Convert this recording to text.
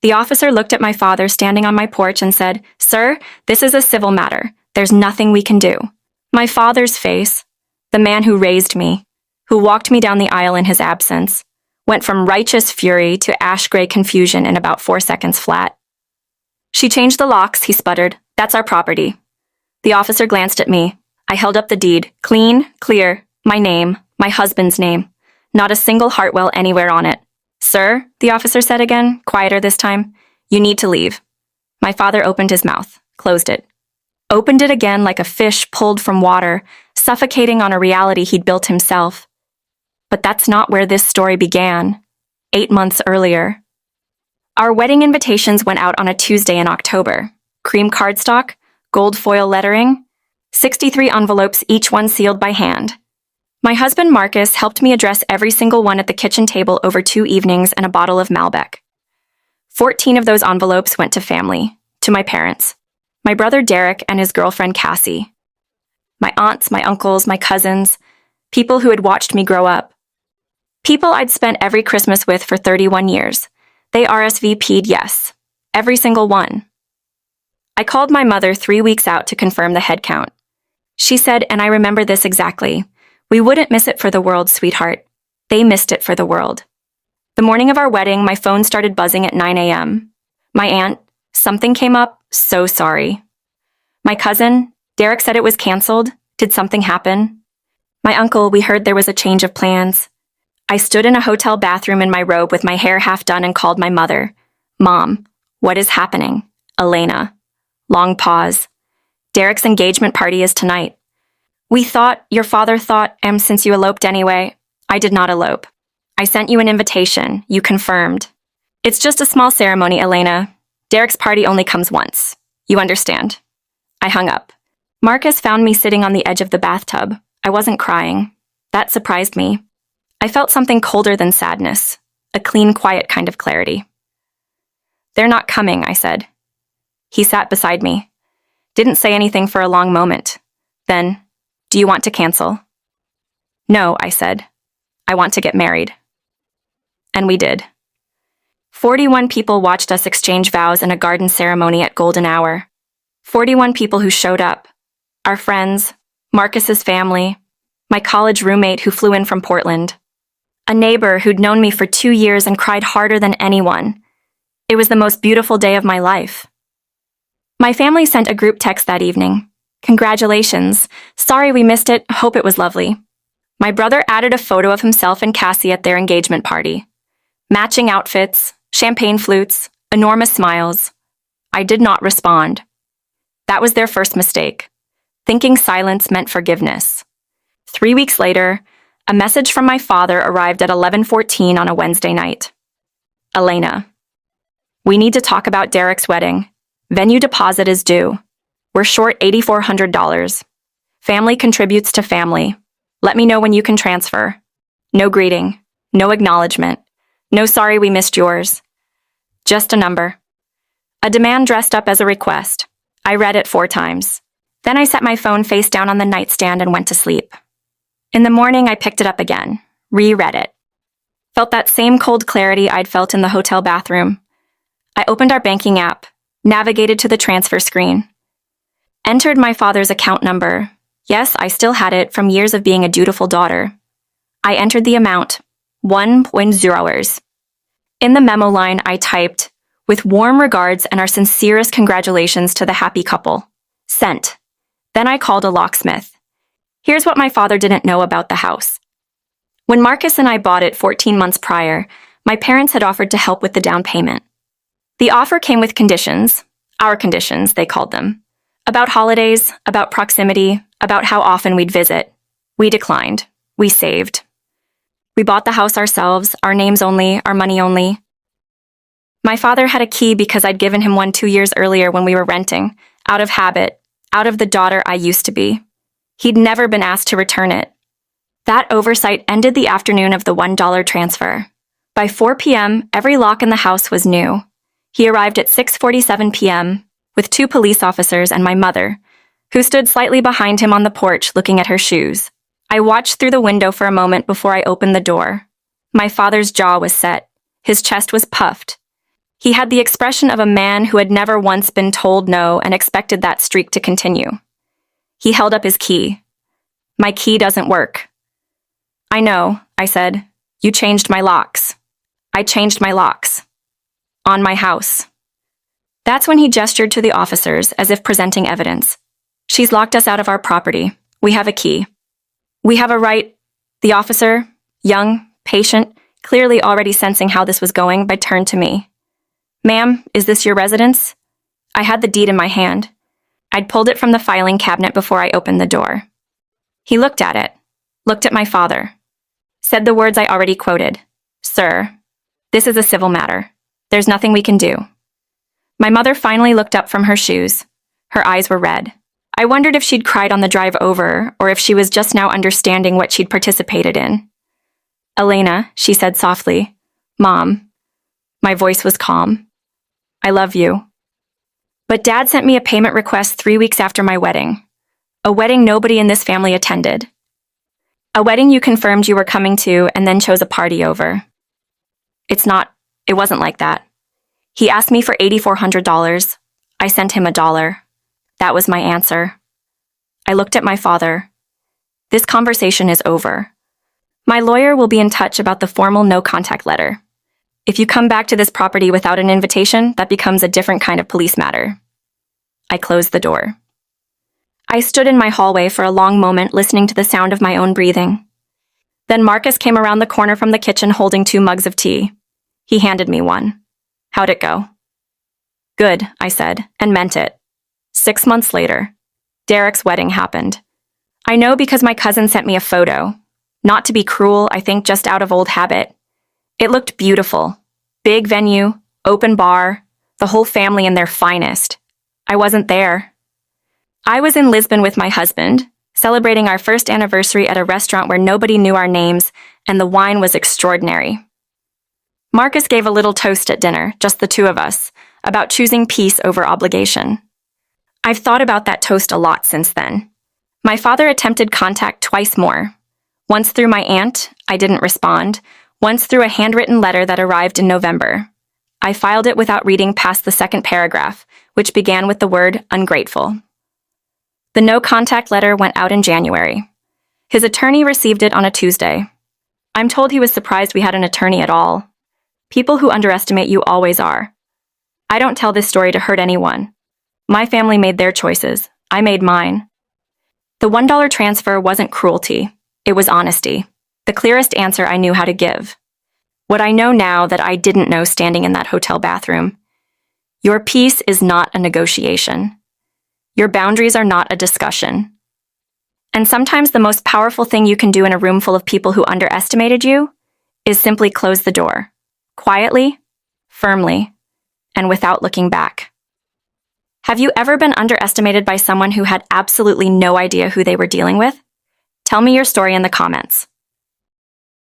The officer looked at my father standing on my porch and said, "Sir, this is a civil matter. There's nothing we can do." My father's face, the man who raised me, who walked me down the aisle in his absence, went from righteous fury to ash-gray confusion in about 4 seconds flat. "She changed the locks," he sputtered. "That's our property." The officer glanced at me. I held up the deed. Clean, clear, my name, my husband's name. Not a single Hartwell anywhere on it. "Sir," the officer said again, quieter this time, "you need to leave." My father opened his mouth, closed it. Opened it again like a fish pulled from water, suffocating on a reality he'd built himself. But that's not where this story began. 8 months earlier. Our wedding invitations went out on a Tuesday in October. Cream cardstock, gold foil lettering, 63 envelopes, each one sealed by hand. My husband Marcus helped me address every single one at the kitchen table over 2 evenings and a bottle of Malbec. 14 of those envelopes went to family, to my parents, my brother Derek and his girlfriend Cassie, my aunts, my uncles, my cousins, people who had watched me grow up, people I'd spent every Christmas with for 31 years. They RSVP'd yes, every single one. I called my mother 3 weeks out to confirm the head count. She said, and I remember this exactly, "We wouldn't miss it for the world, sweetheart. They missed it for the world." The morning of our wedding, my phone started buzzing at 9 a.m. My aunt, "Something came up, so sorry." My cousin, "Derek said it was canceled. Did something happen?" My uncle, "We heard there was a change of plans." I stood in a hotel bathroom in my robe with my hair half done and called my mother. "Mom, what is happening?" "Elena." Long pause. "Derek's engagement party is tonight." Your father thought, since you eloped anyway." "I did not elope. I sent you an invitation. You confirmed." "It's just a small ceremony, Elena. Derek's party only comes once. You understand." I hung up. Marcus found me sitting on the edge of the bathtub. I wasn't crying. That surprised me. I felt something colder than sadness, a clean, quiet kind of clarity. "They're not coming," I said. He sat beside me. Didn't say anything for a long moment. Then, "Do you want to cancel?" "No," I said. "I want to get married." And we did. 41 people watched us exchange vows in a garden ceremony at golden hour. 41 people who showed up. Our friends, Marcus's family, my college roommate who flew in from Portland, a neighbor who'd known me for 2 years and cried harder than anyone. It was the most beautiful day of my life. My family sent a group text that evening. "Congratulations. Sorry we missed it. Hope it was lovely." My brother added a photo of himself and Cassie at their engagement party. Matching outfits, champagne flutes, enormous smiles. I did not respond. That was their first mistake. Thinking silence meant forgiveness. 3 weeks later, a message from my father arrived at 11:14 on a Wednesday night. "Elena, we need to talk about Derek's wedding. Venue deposit is due. We're short $8,400. Family contributes to family. Let me know when you can transfer. No greeting, no acknowledgement, no sorry we missed yours. Just a number." A demand dressed up as a request. I read it 4 times. Then I set my phone face down on the nightstand and went to sleep. In the morning, I picked it up again, reread it. Felt that same cold clarity I'd felt in the hotel bathroom. I opened our banking app, navigated to the transfer screen. Entered my father's account number. Yes, I still had it from years of being a dutiful daughter. I entered the amount, $1.0. In the memo line, I typed, "With warm regards and our sincerest congratulations to the happy couple. Sent." Then I called a locksmith. Here's what my father didn't know about the house. When Marcus and I bought it 14 months prior, my parents had offered to help with the down payment. The offer came with conditions, our conditions, they called them, about holidays, about proximity, about how often we'd visit. We declined. We saved. We bought the house ourselves, our names only, our money only. My father had a key because I'd given him one 2 years earlier when we were renting, out of habit, out of the daughter I used to be. He'd never been asked to return it. That oversight ended the afternoon of the $1 transfer. By 4 p.m., every lock in the house was new. He arrived at 6:47 p.m., with 2 police officers and my mother, who stood slightly behind him on the porch looking at her shoes. I watched through the window for a moment before I opened the door. My father's jaw was set. His chest was puffed. He had the expression of a man who had never once been told no and expected that streak to continue. He held up his key. My key doesn't work. I know, I said. You changed my locks. I changed my locks. On my house. That's when he gestured to the officers as if presenting evidence. She's locked us out of our property. We have a key. We have a right. The officer, young, patient, clearly already sensing how this was going, turned to me. Ma'am, is this your residence? I had the deed in my hand. I'd pulled it from the filing cabinet before I opened the door. He looked at it, looked at my father, said the words I already quoted. Sir, this is a civil matter. There's nothing we can do. My mother finally looked up from her shoes. Her eyes were red. I wondered if she'd cried on the drive over, or if she was just now understanding what she'd participated in. Elena, she said softly. Mom. My voice was calm. I love you. But Dad sent me a payment request 3 weeks after my wedding. A wedding nobody in this family attended. A wedding you confirmed you were coming to and then chose a party over. It wasn't like that. He asked me for $8,400. I sent him $1. That was my answer. I looked at my father. This conversation is over. My lawyer will be in touch about the formal no-contact letter. If you come back to this property without an invitation, that becomes a different kind of police matter. I closed the door. I stood in my hallway for a long moment listening to the sound of my own breathing. Then Marcus came around the corner from the kitchen holding 2 mugs of tea. He handed me one. How'd it go? Good, I said, and meant it. 6 months later, Derek's wedding happened. I know because my cousin sent me a photo. Not to be cruel, I think just out of old habit. It looked beautiful. Big venue, open bar, the whole family in their finest. I wasn't there. I was in Lisbon with my husband, celebrating our first anniversary at a restaurant where nobody knew our names, and the wine was extraordinary. Marcus gave a little toast at dinner, just the 2 of us, about choosing peace over obligation. I've thought about that toast a lot since then. My father attempted contact twice more. Once through my aunt, I didn't respond. Once through a handwritten letter that arrived in November. I filed it without reading past the 2nd paragraph, which began with the word ungrateful. The no-contact letter went out in January. His attorney received it on a Tuesday. I'm told he was surprised we had an attorney at all. People who underestimate you always are. I don't tell this story to hurt anyone. My family made their choices. I made mine. The $1 transfer wasn't cruelty. It was honesty. The clearest answer I knew how to give. What I know now that I didn't know standing in that hotel bathroom. Your peace is not a negotiation. Your boundaries are not a discussion. And sometimes the most powerful thing you can do in a room full of people who underestimated you is simply close the door. Quietly, firmly, and without looking back. Have you ever been underestimated by someone who had absolutely no idea who they were dealing with? Tell me your story in the comments.